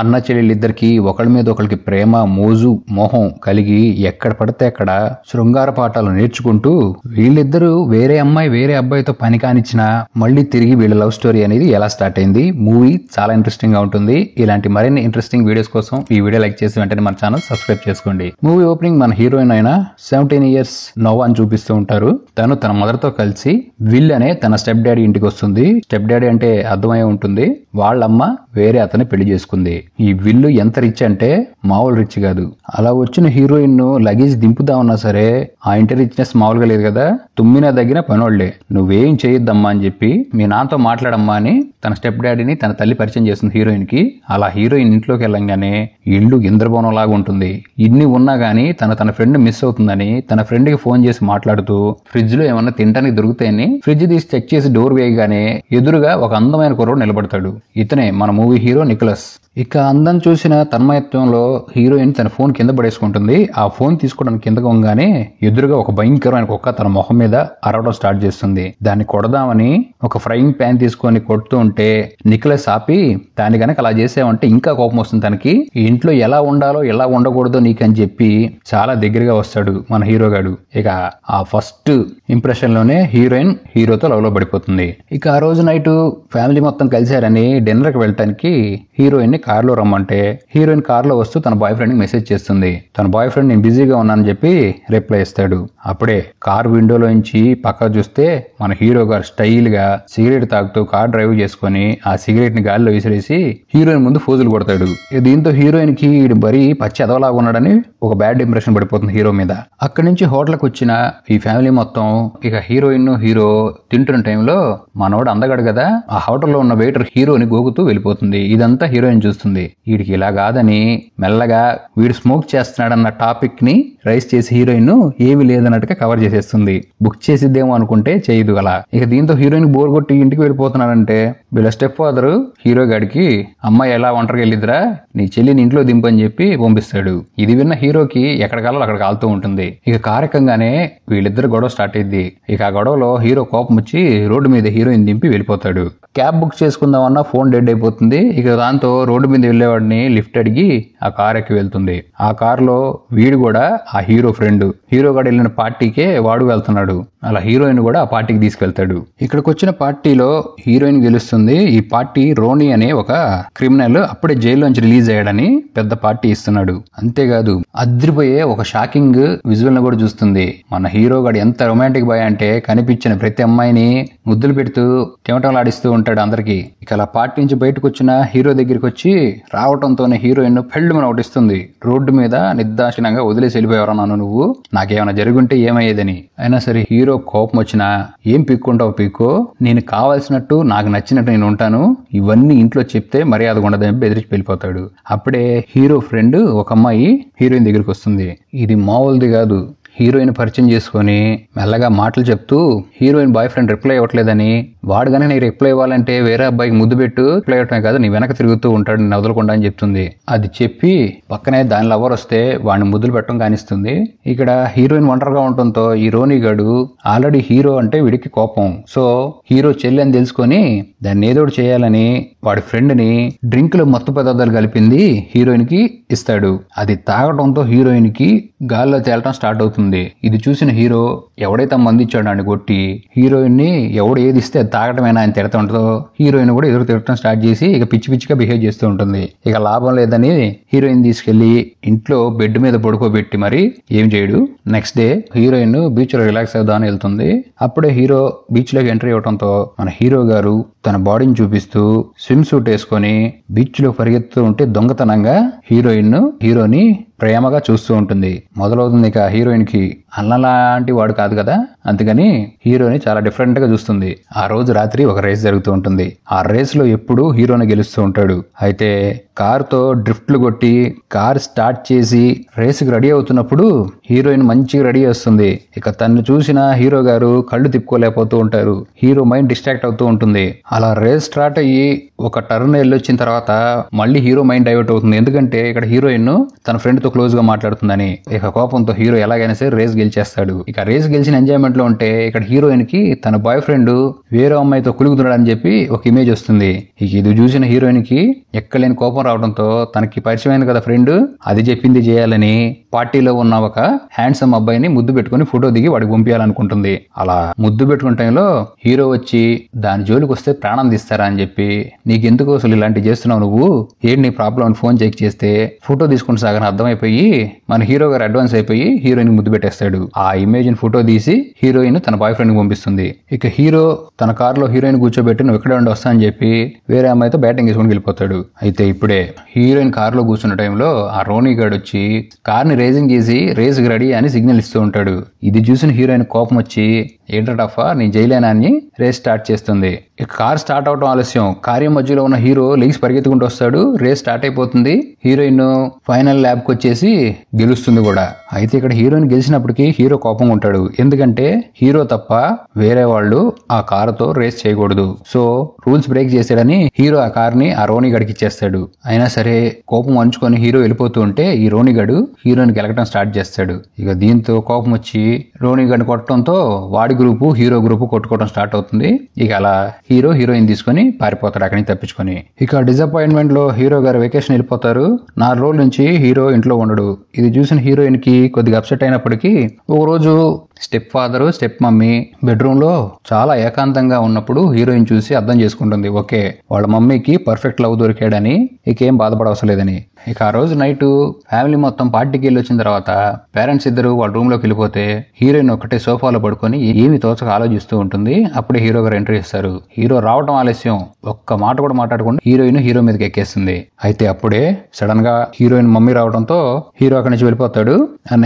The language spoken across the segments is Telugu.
అన్న చెల్లెళ్ళిద్దరికి ఒకళ్ళ మీద ఒకరికి ప్రేమ మోజు మోహం కలిగి ఎక్కడ పడితే అక్కడ శృంగార పాఠాలు నేర్చుకుంటూ వీళ్ళిద్దరూ వేరే అమ్మాయి వేరే అబ్బాయితో పని కానిచ్చినా మళ్ళీ తిరిగి వీళ్ళ లవ్ స్టోరీ అనేది ఎలా స్టార్ట్ అయింది. మూవీ చాలా ఇంట్రెస్టింగ్ గా ఉంటుంది. ఇలాంటి మరిన్ని ఇంట్రెస్టింగ్ వీడియోస్ కోసం ఈ వీడియో లైక్ చేసి వెంటనే మన ఛానల్ సబ్స్క్రైబ్ చేసుకోండి. మూవీ ఓపెనింగ్ మన హీరోయిన్ అయిన 17 years నోవా అని చూపిస్తూ ఉంటారు. తను తన మదర్ తో కలిసి విల్ అనే తన స్టెప్ డాడీ ఇంటికి వస్తుంది. స్టెప్ డాడీ అంటే అర్థమై ఉంటుంది, వాళ్ళమ్మ వేరే అతన్ని పెళ్లి చేసుకుంది. ఈ విల్లు ఎంత రిచ్ అంటే మామూలు రిచ్ కాదు. అలా వచ్చిన హీరోయిన్ ను లగేజ్ దింపుదామన్నా సరే ఆ ఇంటి రిచ్నెస్ మామూలుగా లేదు కదా. తుమ్మినా దగ్గర పనోళ్లే, నువ్వేం చేయొద్దమ్మా అని చెప్పి మీ నాన్నతో మాట్లాడమ్మా అని తన స్టెప్ డాడీని తన తల్లి పరిచయం చేస్తుంది హీరోయిన్ కి. అలా హీరోయిన్ ఇంట్లోకి వెళ్ళంగానే ఇల్లు ఇంద్రభవనం లాగా ఉంటుంది. ఇన్ని ఉన్నా గానీ తన ఫ్రెండ్ మిస్ అవుతుందని తన ఫ్రెండ్ కి ఫోన్ చేసి మాట్లాడుతూ ఫ్రిడ్జ్ లో ఏమన్నా తినడానికి దొరుకుతాయని ఫ్రిడ్జ్ తీసి చెక్ చేసి డోర్ వేయగానే ఎదురుగా ఒక అందమైన కుర్రోడు నిలబడతాడు. ఇతనే మన మూవీ హీరో నికోలస్. ఇక అందం చూసిన తన్మయత్వంలో హీరోయిన్ తన ఫోన్ కింద పడేసుకుంటుంది. ఆ ఫోన్ తీసుకోవడానికి కిందకు వంగానే ఎదురుగా ఒక భయంకరమైన కుక్క తన మొహం మీద అరవడం స్టార్ట్ చేస్తుంది. దాన్ని కొడదామని ఒక ఫ్రైయింగ్ ప్యాన్ తీసుకొని కొడుతూ ఉంటే నికోలస్ ఆపి, దాన్ని కనుక అలా చేసావంటే ఇంకా కోపం వస్తుంది తనకి, ఈ ఇంట్లో ఎలా ఉండాలో ఎలా ఉండకూడదో నీకని చెప్పి చాలా దగ్గరగా వస్తాడు మన హీరో గాడు. ఇక ఆ ఫస్ట్ ఇంప్రెషన్ లోనే హీరోయిన్ హీరోతో లవ్ లో పడిపోతుంది. ఇక ఆ రోజు నైట్ ఫ్యామిలీ మొత్తం కలిశారని డిన్నర్ కి వెళ్ళటానికి హీరోయిన్ ని కార్ లో రమ్మంటే హీరోయిన్ కార్ లో వస్తూ తన బాయ్ ఫ్రెండ్ కి మెసేజ్ చేస్తుంది. తన బాయ్ ఫ్రెండ్ నేను బిజీగా ఉన్నానని చెప్పి రిప్లై ఇస్తాడు. అప్పుడే కార్ విండోలోంచి పక్క చూస్తే మన హీరో గారు స్టైల్ గా సిగరెట్ తాగుతూ కార్ డ్రైవ్ చేసుకుని ఆ సిగరెట్ ని గాలిలో విసిరేసి హీరోయిన్ ముందు ఫోజులు కొడతాడు. దీంతో హీరోయిన్ కి బరీ పచ్చి ఎదవలాగా ఉన్నాడని ఒక బ్యాడ్ ఇంప్రెషన్ పడిపోతుంది హీరో మీద. అక్కడి నుంచి హోటల్కి వచ్చిన ఈ ఫ్యామిలీ మొత్తం ఇక హీరోయిన్ హీరో తింటున్న టైంలో మనోడు అందగాడు కదా, ఆ హోటల్లో ఉన్న వెయిటర్ హీరోని గోగుతూ వెళ్ళిపోతుంది. ఇదంతా హీరోయిన్ చూస్తుంది. వీడికి ఇలా కాదని మెల్లగా వీడు స్మోక్ చేస్తున్నాడన్న టాపిక్ ని రైస్ చేసి హీరోయిన్ ఏమీ లేదన్నట్టుగా కవర్ చేసేస్తుంది. బుక్ చేసిద్దేమో అనుకుంటే చేయదు అలా. ఇక దీంతో హీరోయిన్ బోర్ కొట్టి ఇంటికి వెళ్ళిపోతున్నాడంటే వీళ్ళ స్టెప్ ఫాదర్ హీరో గాడికి అమ్మాయి ఎలా ఒంటరికి వెళ్ళిద్దిరా, నీ చెల్లిని ఇంట్లో దింపని చెప్పి పంపిస్తాడు. ఇది విన్న హీరోకి ఎక్కడ కాలో అక్కడ కాలుతూ ఉంటుంది. ఇక కారకంగానే వీళ్ళిద్దరు గొడవ స్టార్ట్ అయింది. ఇక ఆ గొడవలో హీరో కోపం వచ్చి రోడ్డు మీద హీరోయిన్ దింపి వెళ్ళిపోతాడు. క్యాబ్ బుక్ చేసుకుందామన్నా ఫోన్ డెడ్ అయిపోతుంది. ఇక దాంతో రోడ్డు మీద వెళ్లేవాడిని లిఫ్ట్ అడిగి ఆ కార్ ఎక్కి వెళ్తుంది. ఆ కార్ లో వీడు కూడా ఆ హీరో ఫ్రెండ్, హీరో గారు వెళ్ళిన పార్టీకే వాడు వెళ్తున్నాడు. అలా హీరోయిన్ కూడా ఆ పార్టీకి తీసుకెళ్తాడు. ఇక్కడికి వచ్చిన పార్టీలో హీరోయిన్ గెలుస్తుంది. ఈ పార్టీ రోనీ అనే ఒక క్రిమినల్ అప్పుడే జైల్లోంచి రిలీజ్ అయ్యాడని పెద్ద పార్టీ ఇస్తున్నాడు. అంతేకాదు అదిరిపోయే ఒక షాకింగ్ విజువల్ ని కూడా చూస్తుంది. మన హీరో గారు ఎంత రొమాంటిక్ బాయ్ అంటే కనిపించిన ప్రతి అమ్మాయిని ముద్దులు పెడుతూ చెమటలాడిస్తూ ఉంటాడు అందరికి. ఇక అలా పార్టీ నుంచి బయటకు వచ్చిన హీరో దగ్గరికి వచ్చి రావడంతోనే హీరోయిన్ పెళ్ళుమని ఒకటిస్తుంది. రోడ్డు మీద నిర్దాక్షిణంగా వదిలేసి వెళ్ళిపోయావరన్నాను నువ్వు, నాకేమైనా జరుగుంటే ఏమయ్యేదని. అయినా సరే హీరో కోపం వచ్చినా ఏం పీక్కుంటావు పీక్కో, నేను కావాల్సినట్టు నాకు నచ్చినట్టు నేను ఉంటాను, ఇవన్నీ ఇంట్లో చెప్తే మర్యాద ఉండదని బెదిరించి వెళ్ళిపోతాడు. అప్పుడే హీరో ఫ్రెండ్ ఒక అమ్మాయి హీరోయిన్ దగ్గరికి వస్తుంది. ఇది మామూలుది కాదు. హీరోయిన్ పరిచయం చేసుకుని మెల్లగా మాటలు చెప్తూ హీరోయిన్ బాయ్ ఫ్రెండ్ రిప్లై ఇవ్వట్లేదని, వాడు గానీ నీకు రిప్లై ఇవ్వాలంటే వేరే అబ్బాయికి ముద్దు పెట్టు, రిప్లై ఇవ్వటమే కాదు నీ వెనక తిరుగుతూ ఉంటాడు నేను వదలకుండా అని చెప్తుంది. అది చెప్పి పక్కనే దాని లవర్ వస్తే వాడిని ముద్దులు పెట్టడం కానిస్తుంది. ఇక్కడ హీరోయిన్ ఒంటరిగా ఉండటంతో ఈ రోనీ గాడు ఆల్రెడీ హీరో అంటే వీడికి కోపం. సో హీరో చెల్లి అని తెలుసుకొని దాన్ని ఏదోటి చేయాలని వాడి ఫ్రెండ్ ని డ్రింక్ లో మత్తు పదార్థాలు కలిపింది హీరోయిన్ కి ఇస్తాడు. అది తాగడంతో హీరోయిన్ కి గాల్లో తేలటం స్టార్ట్ అవుతుంది. ఇది చూసిన హీరో ఎవడైతే మంది ఇచ్చాడో అని కొట్టి హీరోయిన్ ని ఎవడు ఏది ఇస్తే అది తాగటమేనా అని తిడతా ఉంటుందో హీరోయిన్ కూడా ఎదురు తిరగటం స్టార్ట్ చేసి ఇక పిచ్చి పిచ్చిగా బిహేవ్ చేస్తూ ఉంటుంది. ఇక లాభం లేదని హీరోయిన్ తీసుకెళ్లి ఇంట్లో బెడ్ మీద పడుకోబెట్టి మరి ఏం చేయడు. నెక్స్ట్ డే హీరోయిన్ బీచ్ లో రిలాక్స్ అవుదామని వెళ్తుంది. అప్పుడే హీరో బీచ్ లోకి ఎంట్రీ అవడంతో మన హీరో గారు తన బాడీని చూపిస్తూ స్విమ్ సూట్ వేసుకొని బీచ్ లో పరిగెత్తుతూ ఉంటే దొంగతనంగా హీరోని ప్రేమగా చూస్తూ ఉంటుంది. మొదలవుతుంది ఇక హీరోయిన్ కి అన్నలాంటి వాడు కాదు కదా, అందుకని హీరోని చాలా డిఫరెంట్ గా చూస్తుంది. ఆ రోజు రాత్రి ఒక రేస్ జరుగుతూ ఉంటుంది. ఆ రేస్ లో ఎప్పుడు హీరోని గెలుస్తూ ఉంటాడు. అయితే కారుతో డ్రిఫ్ట్లు కొట్టి కార్ స్టార్ట్ చేసి రేసుకి రెడీ అవుతున్నప్పుడు హీరోయిన్ మంచిగా రెడీ వస్తుంది. ఇక తను చూసిన హీరో గారు కళ్ళు తిప్పుకోలేకపోతూ ఉంటారు. హీరో మైండ్ డిస్ట్రాక్ట్ అవుతూ ఉంటుంది. అలా రేస్ స్టార్ట్ అయ్యి ఒక టర్న్ వెళ్ళొచ్చిన తర్వాత మళ్ళీ హీరో మైండ్ డైవర్ట్ అవుతుంది. ఎందుకంటే ఇక్కడ హీరోయిన్ తన ఫ్రెండ్ తో క్లోజ్ గా మాట్లాడుతుందని. ఇక కోపంతో హీరో ఎలాగైనా సరే రేస్ గెలిచేస్తాడు. ఇక రేస్ గెలిచిన ఎంజాయ్మెంట్ పాయింట్ లో ఉంటే ఇక్కడ హీరోయిన్ కి తన బాయ్ ఫ్రెండ్ వేరే అమ్మాయితో కులుగుతున్నాడని చెప్పి ఒక ఇమేజ్ వస్తుంది. ఇక ఇది చూసిన హీరోయిన్ కి ఎక్కలేని కోపం రావడంతో తనకి పరిచయమైంది కదా ఫ్రెండ్, అది చెప్పింది చేయాలని పార్టీలో ఉన్న ఒక హ్యాండ్సమ్ అబ్బాయిని ముద్దు పెట్టుకుని ఫోటో దిగి వాడికి పంపించాలనుకుంటుంది. అలా ముద్దు పెట్టుకున్న టైంలో హీరో వచ్చి దాని జోలికి వస్తే ప్రాణం తీస్తారా అని చెప్పి, నీకెందుకు అసలు ఇలాంటివి చేస్తున్నావు నువ్వు, ఏంటి నీ ప్రాబ్లం అని ఫోన్ చెక్ చేస్తే ఫోటో తీసుకుని సాగని అర్థమైపోయి మన హీరో గారు అడ్వాన్స్ అయిపోయి హీరోయిన్ ముద్దు పెట్టేస్తాడు. ఆ ఇమేజ్ ని ఫోటో తీసి హీరోయిన్ తన బాయ్ ఫ్రెండ్ కి పంపిస్తుంది. ఇక హీరో తన కారులో హీరోయిన్ కూర్చోబెట్టి నువ్వు ఎక్కడ ఉండి వస్తా అని చెప్పి వేరే అమ్మాయితో బ్యాటింగ్ వేసుకుని వెళ్ళిపోతాడు. అయితే ఇప్పుడే హీరోయిన్ కారులో కూర్చున్న టైంలో ఆ రోనీ గార్డ్ వచ్చి కార్ని రేసింగ్ చేసి రేస్కి రెడీ అని సిగ్నల్ ఇస్తూ ఉంటాడు. ఇది చూసిన హీరోయిన్ కోపం వచ్చి ఏంటటఫా నేను జైలేనా అని రేస్ స్టార్ట్ చేస్తుంది. ఇక కార్ స్టార్ట్ అవడం ఆలస్యం. కార్యం మధ్యలో ఉన్న హీరో లేచి పరిగెత్తుకుంటూ వస్తాడు. రేస్ స్టార్ట్ అయిపోతుంది. హీరోయిన్ ఫైనల్ ల్యాబ్కి వచ్చేసి గెలుస్తుంది కూడా. అయితే ఇక్కడ హీరోయిన్ గెలిచినప్పటికీ హీరో కోపంగా ఉంటాడు. ఎందుకంటే హీరో తప్ప వేరే వాళ్ళు ఆ కారుతో రేస్ చేయకూడదు, సో రూల్స్ బ్రేక్ చేశాడని హీరో ఆ కార్ని ఆ రోనీ గడికి ఇచ్చేస్తాడు. అయినా సరే కోపం అంచుకొని హీరో వెళ్ళిపోతూ ఉంటే ఈ రోనీ గడు హీరోయిన్ గెలకటం స్టార్ట్ చేస్తాడు. ఇక దీంతో కోపం వచ్చి రోనీ గడిని కొట్టడంతో వాడి గ్రూపు హీరో గ్రూపు కొట్టుకోవడం స్టార్ట్ అవుతుంది. ఇక అలా హీరో హీరోయిన్ తీసుకుని పారిపోతాడు అక్కడి నుంచి తప్పించుకొని. ఇక డిసప్పాయింట్మెంట్ లో హీరో గారు వెకేషన్ వెళ్ళిపోతారు. 4 రోజుల నుంచి హీరో ఇంట్లో ఉండడు. ఇది చూసిన హీరోయిన్ కి కొద్దిగా అప్సెట్ అయినప్పటికీ ఒక రోజు step father step mummy bedroom లో చాలా ఏకాంతంగా ఉన్నప్పుడు హీరోయిన్ చూసి అర్థం చేసుకుంటుంది, ఓకే వాళ్ళ మమ్మీకి పర్ఫెక్ట్ లవ్ దొరికాడని, ఇకేం బాధపడవసరం లేదని. ఇక ఆ రోజు నైట్ ఫ్యామిలీ మొత్తం పార్టీకి వెళ్ళి వచ్చిన తర్వాత పేరెంట్స్ ఇద్దరు వాళ్ళ రూమ్ లోకి వెళ్ళిపోతే హీరోయిన్ ఒకటే సోఫాలో పడుకొని ఏమి తోచక ఆలోచిస్తూ ఉంటుంది. అప్పుడే హీరో గారు ఎంట్రీ ఇస్తారు. హీరో రావడం ఆలస్యం. ఒక్క మాట కూడా మాట్లాడకుండా హీరోయిన్ హీరో మీదకి ఎక్కేస్తుంది. అయితే అప్పుడే సడన్ గా హీరోయిన్ మమ్మీ రావడంతో హీరో అక్కడి నుంచి వెళ్ళిపోతాడు.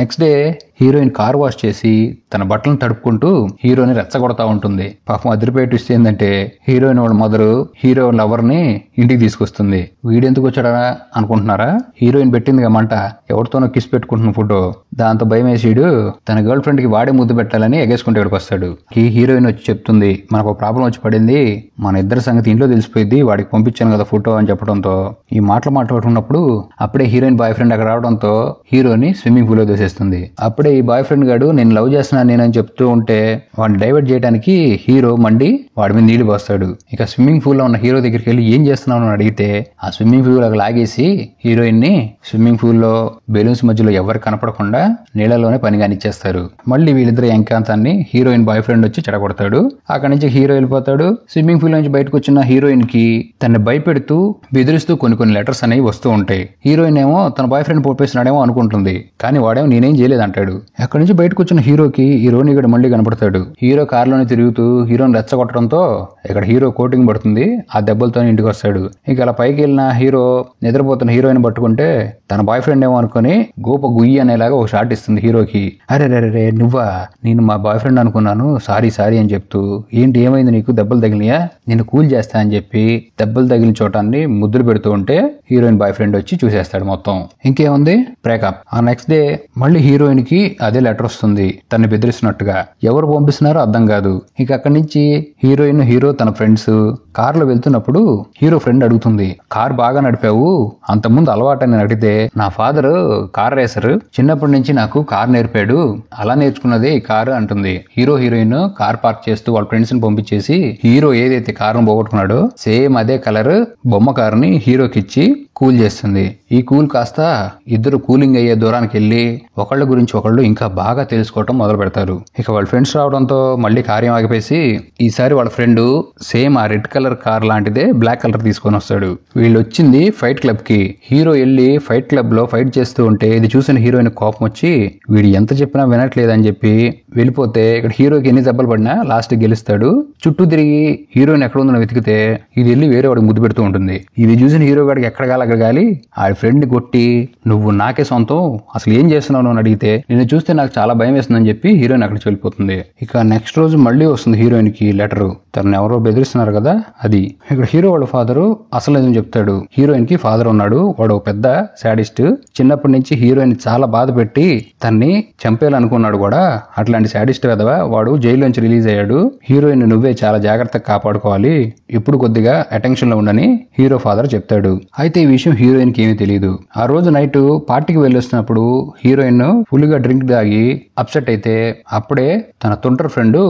Next day heroine car wash చేసి తన బట్టలను తడుపుకుంటూ హీరోని రెచ్చగొడతా ఉంటుంది. పాపం అదిరిపోయే ట్విస్ట్ ఏంటంటే హీరోయిన్ వాళ్ళ మదరు హీరో లవర్ ని ఇంటికి తీసుకొస్తుంది. వీడెందుకు వచ్చాడా అనుకుంటున్నారా? హీరోయిన్ పెట్టింది మంట, ఎవరితోనో కిస్ పెట్టుకుంటున్న ఫోటో. దాంతో భయం వేసిడు తన గర్ల్ ఫ్రెండ్ కి వాడే ముద్దు పెట్టాలని ఎగేసుకుంటే ఇక్కడికి వస్తాడు. ఈ హీరోయిన్ వచ్చి చెప్తుంది, మనకు ఒక ప్రాబ్లం వచ్చి పడింది, మన ఇద్దరి సంగతి ఇంట్లో తెలిసిపోయింది, వాడికి పంపించాను కదా ఫోటో అని చెప్పడంతో ఈ మాట్లాడుతున్నప్పుడు అప్పుడే హీరోయిన్ బాయ్ ఫ్రెండ్ అక్కడ రావడంతో హీరోని స్విమ్మింగ్ పూల్ లో దూసేస్తుంది. అప్పుడే ఈ బాయ్ ఫ్రెండ్ గాడు నేను లవ్ చేస్తున్నాను నేనని చెప్తూ ఉంటే వాడిని డైవర్ట్ చేయడానికి హీరో మండి వాడి మీద నీళ్లు పోస్తాడు. ఇక స్విమ్మింగ్ పూల్ లో ఉన్న హీరో దగ్గరికి వెళ్ళి ఏం చేస్తున్నావు అని అడిగితే ఆ స్విమ్మింగ్ పూల్ అక్కడ లాగేసి హీరోయిన్ ని స్విమ్మింగ్ పూల్ లో బెలూన్స్ మధ్యలో ఎవరు కనపడకుండా నీళ్ళలోనే పని కానిచ్చేస్తారు. మళ్ళీ వీళ్ళిద్దరు ఎంకాంతాన్ని హీరోయిన్ బాయ్ ఫ్రెండ్ వచ్చి చెడగొడతాడు. అక్కడి నుంచి హీరో వెళ్ళిపోతాడు. స్విమ్మింగ్ పూల్ నుంచి బయటకు వచ్చిన హీరోయిన్ కి తనని భయపెడుతూ బెదిరిస్తూ కొన్ని లెటర్స్ అనేవి వస్తూ ఉంటాయి. హీరోయిన్ ఏమో తన బాయ్ ఫ్రెండ్ పంపిస్తున్నాడేమో అనుకుంటుంది, కానీ వాడేమో నేనేం చేయలేదు అంటాడు. అక్కడి నుంచి బయటకు వచ్చిన హీరోకి ఈ రోనీ గడు మళ్ళీ కనపడతాడు. హీరో కారులోనే తిరుగుతూ హీరోని రెచ్చగొట్టడంతో ఇక్కడ హీరో కోటింగ్ పడుతుంది. ఆ దెబ్బలతో ఇంటికి వస్తాడు. ఇక అలా పైకి వెళ్ళిన హీరో నిద్రపోతున్న హీరోయిన్ పట్టుకుంటే తన బాయ్ ఫ్రెండ్ ఏమో అనుకుని గోప గుయ్యి అనేలాగా ఒక షాట్ ఇస్తుంది హీరోకి. అరే రే నువ్వా, నేను మా బాయ్ ఫ్రెండ్ అనుకున్నాను, సారీ అని చెప్తూ ఏంటి ఏమైంది నీకు, దెబ్బలు తగిలియా, నేను కూల్ చేస్తా అని చెప్పి దెబ్బలు తగిలిన చోటాన్ని ముద్దులు పెడుతూ ఉంటే హీరోయిన్ బాయ్ ఫ్రెండ్ వచ్చి చూసేస్తాడు మొత్తం. ఇంకేముంది బ్రేకప్. ఆ నెక్స్ట్ డే మళ్ళీ హీరోయిన్ కి అదే లెటర్ వస్తుంది తన్ని బెదిరిస్తున్నట్టుగా. ఎవరు పంపిస్తున్నారో అర్థం కాదు. ఇక అక్కడి నుంచి హీరోయిన్ హీరో తన ఫ్రెండ్స్ కార్ లో వెళ్తున్నప్పుడు హీరో ఫ్రెండ్ అడుగుతుంది, కార్ బాగా నడిపావు, అంతకుముందు అలవాటని అడిగితే నా ఫాదర్ కార్ రేసర్, చిన్నప్పటి నుంచి నాకు కార్ నేర్పాడు, అలా నేర్చుకున్నదే ఈ కారు అంటుంది. హీరోయిన్ కార్ పార్క్ చేస్తూ వాళ్ళ ఫ్రెండ్స్ ని పంపించేసి హీరో ఏదైతే కారును పోగొట్టుకున్నాడో సేమ్ అదే కలర్ బొమ్మ కారుని హీరోకి ఇచ్చి కూల్ చేస్తుంది. ఈ కూల్ కాస్త ఇద్దరు కూలింగ్ అయ్యే దూరానికి వెళ్ళి ఒకళ్ళ గురించి ఒకళ్ళు ఇంకా బాగా తెలుసుకోవటం మొదలు పెడతారు. ఇక వాళ్ళ ఫ్రెండ్స్ రావడంతో మళ్ళీ కార్యం ఆగిపోయి ఈసారి వాళ్ళ ఫ్రెండ్ సేమ్ ఆ రెడ్ కలర్ కార్ లాంటిదే బ్లాక్ కలర్ తీసుకొని వస్తాడు. వీళ్ళు వచ్చింది ఫైట్ క్లబ్ కి. హీరో వెళ్ళి ఫైట్ క్లబ్ లో ఫైట్ చేస్తూ ఉంటే ఇది చూసిన హీరోయిన్ కోపం వచ్చి వీడు ఎంత చెప్పినా వినట్లేదని చెప్పి వెళ్ళిపోతే ఇక్కడ హీరోకి ఎన్ని దెబ్బలు పడినా లాస్ట్ గెలుస్తాడు. చుట్టూ తిరిగి హీరోయిన్ ఎక్కడ ఉందని వెతికితే ఇది వెళ్ళి వేరే వాడికి ముద్దు పెడుతూ ఉంటుంది. ఇది చూసిన హీరో గాడికి ఎక్కడ గాలి ఆ ఫ్రెండ్ కొట్టి నువ్వు నాకే సొంతం, అసలు ఏం చేస్తున్నావు అని అడిగితే నిన్ను చూస్తే నాకు చాలా భయం వేస్తుందని చెప్పి హీరోయిన్ అక్కడికి వెళ్ళిపోతుంది. ఇక నెక్స్ట్ రోజు మళ్ళీ వస్తుంది హీరోయిన్ కి లెటర్. తనను ఎవరో బెదిరిస్తున్నారు కదా అది. ఇక్కడ హీరో వాళ్ళ ఫాదరు అసలు ఏదో చెప్తాడు. హీరోయిన్ కి ఫాదర్ ఉన్నాడు, వాడు పెద్ద శాడిస్ట్, చిన్నప్పటి నుంచి హీరోయిన్ చాలా బాధ పెట్టి తన్ని చంపేయాలనుకున్నాడు కూడా. అట్లాంటి శాడిస్ట్ కదవా వాడు జైల్లోంచి రిలీజ్ అయ్యాడు. హీరోయిన్ నువ్వే చాలా జాగ్రత్తగా కాపాడుకోవాలి, ఇప్పుడు కొద్దిగా అటెన్షన్ లో ఉండని హీరో ఫాదర్ చెప్తాడు. అయితే ఈ విషయం హీరోయిన్ కి ఏమీ తెలియదు. ఆ రోజు నైట్ పార్టీకి వెళ్ళొస్తున్నప్పుడు హీరోయిన్ ఫుల్ గా డ్రింక్ తాగి అప్సెట్ అయితే అప్పుడే తన తుంటర్ ఫ్రెండ్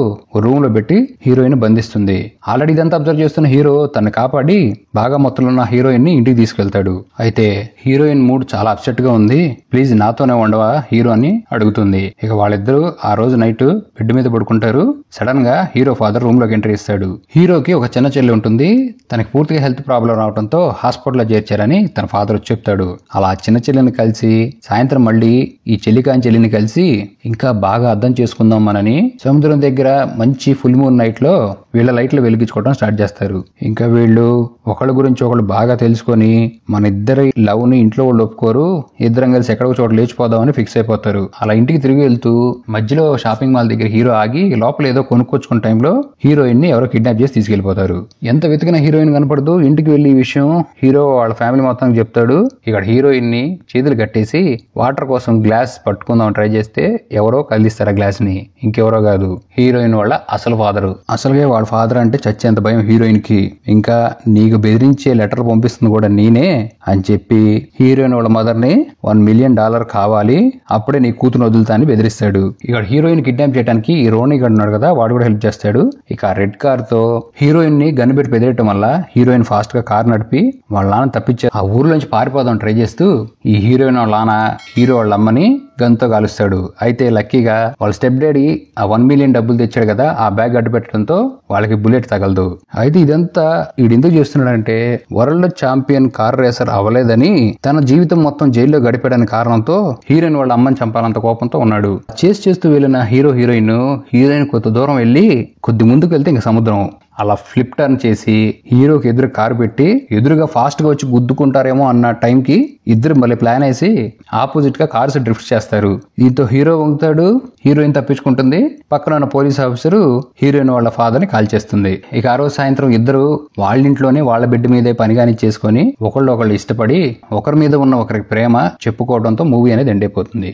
రూమ్ లో పెట్టి హీరోయిన్ బంధిస్తుంది. ఆల్రెడీ ఇదంతా అబ్జర్వ్ చేస్తున్న హీరో తను కాపాడి బాగా మొత్తంలో ఉన్న హీరోయిన్ ని ఇంటికి తీసుకెళ్తాడు. అయితే హీరోయిన్ మూడ్ చాలా అప్సెట్ గా ఉంది. ప్లీజ్ నాతోనే ఉండవా హీరో అని అడుగుతుంది. ఇక వాళ్ళిద్దరూ ఆ రోజు నైట్ బెడ్ మీద పడుకుంటారు. సడన్ గా హీరో ఫాదర్ రూమ్ లోకి ఎంట్రీ ఇస్తాడు. హీరోకి ఒక చిన్న చెల్లి ఉంటుంది. తనకి పూర్తిగా హెల్త్ ప్రాబ్లం రావడంతో హాస్పిటల్లో చేర్చారని తన ఫాదర్ చెప్తాడు. అలా చిన్న చెల్లిని కలిసి సాయంత్రం మళ్ళీ ఈ చెల్లికాని చెల్లిని కలిసి ఇంకా బాగా అర్థం చేసుకుందాం మనని సముద్రం దగ్గర మంచి ఫుల్ మూన్ నైట్ లో వీళ్ళ లైట్లు వెలిగించుకోవడం స్టార్ట్ చేస్తారు. ఇంకా వీళ్ళు ఒకళ్ళ గురించి ఒకళ్ళు బాగా తెలుసుకొని మన ఇద్దరి లవ్ ని ఇంట్లో వాళ్ళు ఒప్పుకోరు, ఇద్దరం కలిసి ఎక్కడో చోట లేచిపోదామని ఫిక్స్ అయిపోతారు. అలా ఇంటికి తిరిగి వెళ్తూ మధ్యలో షాపింగ్ మాల్ దగ్గర హీరో ఆగి లోపల ఏదో కొనుక్కొచ్చుకున్న టైంలో హీరోయిన్ ని ఎవరో కిడ్నాప్ చేసి తీసుకెళ్లిపోతారు. ఎంత వెతికినా హీరోయిన్ కనపడదు. ఇంటికి వెళ్లి ఈ విషయం హీరో వాళ్ళ ఫ్యామిలీ మొత్తం చెప్తాడు. ఇక్కడ హీరోయిన్ ని చేతులు కట్టేసి వాటర్ కోసం గ్లాస్ పట్టుకుందాం ట్రై చేస్తే ఎవరో కలిస్తారు ఆ గ్లాస్ ని. ఇంకెవరో కాదు, హీరోయిన్ వాళ్ళ అసలు ఫాదరు. అసలుగా వాళ్ళ ఫాదర్ అంటే చచ్చేంత భయం హీరోయిన్ కి. ఇంకా నీకు బెదిరించే లెటర్ పంపిస్తుంది కూడా నేనే అని చెప్పి హీరోయిన్ వాళ్ళ మదర్ ని $1 million కావాలి, అప్పుడే నీ కూతురు వదులుతా అని బెదిరిస్తాడు. ఇక్కడ హీరోయిన్ కిడ్నాప్ చేయడానికి ఈ రోనీ గడ్ ఉన్నాడు కదా, వాడు కూడా హెల్ప్ చేస్తాడు. ఇక రెడ్ కార్ తో హీరోయిన్ ని గన్ పెట్టి బెదిరేయటం వల్ల హీరోయిన్ ఫాస్ట్ గా కార్ నడిపి వాళ్ళ నాన్న తప్పించే ఆ ఊర్లోంచి పారిపోదాం ట్రై చేస్తూ ఈ హీరోయిన్ వాళ్ళ నాన్న హీరో వాళ్ళ అమ్మని గన్తో కాలుస్తాడు. అయితే లక్కీగా వాళ్ళ స్టెప్ డాడీ ఆ $1 million డబ్బులు తెచ్చాడు కదా, ఆ బ్యాగ్ అడ్డు పెట్టడంతో వాళ్ళకి బుల్లెట్ తగలదు. అయితే ఇదంతా వీడెందుకు చేస్తున్నాడంటే వరల్డ్ ఛాంపియన్ కార్ రేసర్ అవ్వలేదని తన జీవితం మొత్తం జైల్లో గడిపాడని కారణంతో హీరోయిన్ వాళ్ళ అమ్మని చంపాలంత కోపంతో ఉన్నాడు. చేస్తూ వెళ్ళిన హీరోయిన్ కొంత దూరం వెళ్ళి కొద్ది ముందుకు వెళ్తే ఇంక సముద్రం. అలా ఫ్లిప్ టర్న్ చేసి హీరోకి ఎదురు కారు పెట్టి ఎదురుగా ఫాస్ట్ గా వచ్చి గుద్దుకుంటారేమో అన్న టైంకి ఇద్దరు మళ్ళీ ప్లాన్ వేసి ఆపోజిట్ గా కార్స్ డ్రిఫ్ట్ చేస్తారు. దీంతో హీరో వంగుతాడు, హీరోయిన్ తప్పించుకుంటుంది. పక్కన ఉన్న పోలీస్ ఆఫీసరు హీరోయిన్ వాళ్ళ ఫాదర్ ని కాల్ చేస్తుంది. ఇక ఆ రోజు సాయంత్రం ఇద్దరు వాళ్ళ ఇంట్లోనే వాళ్ళ బెడ్ మీదే పనిగాని చేసుకుని ఒకళ్ళు ఇష్టపడి ఒకరి మీద ఉన్న ఒకరికి ప్రేమ చెప్పుకోవడంతో మూవీ అనేది ఎండ్ అయిపోతుంది.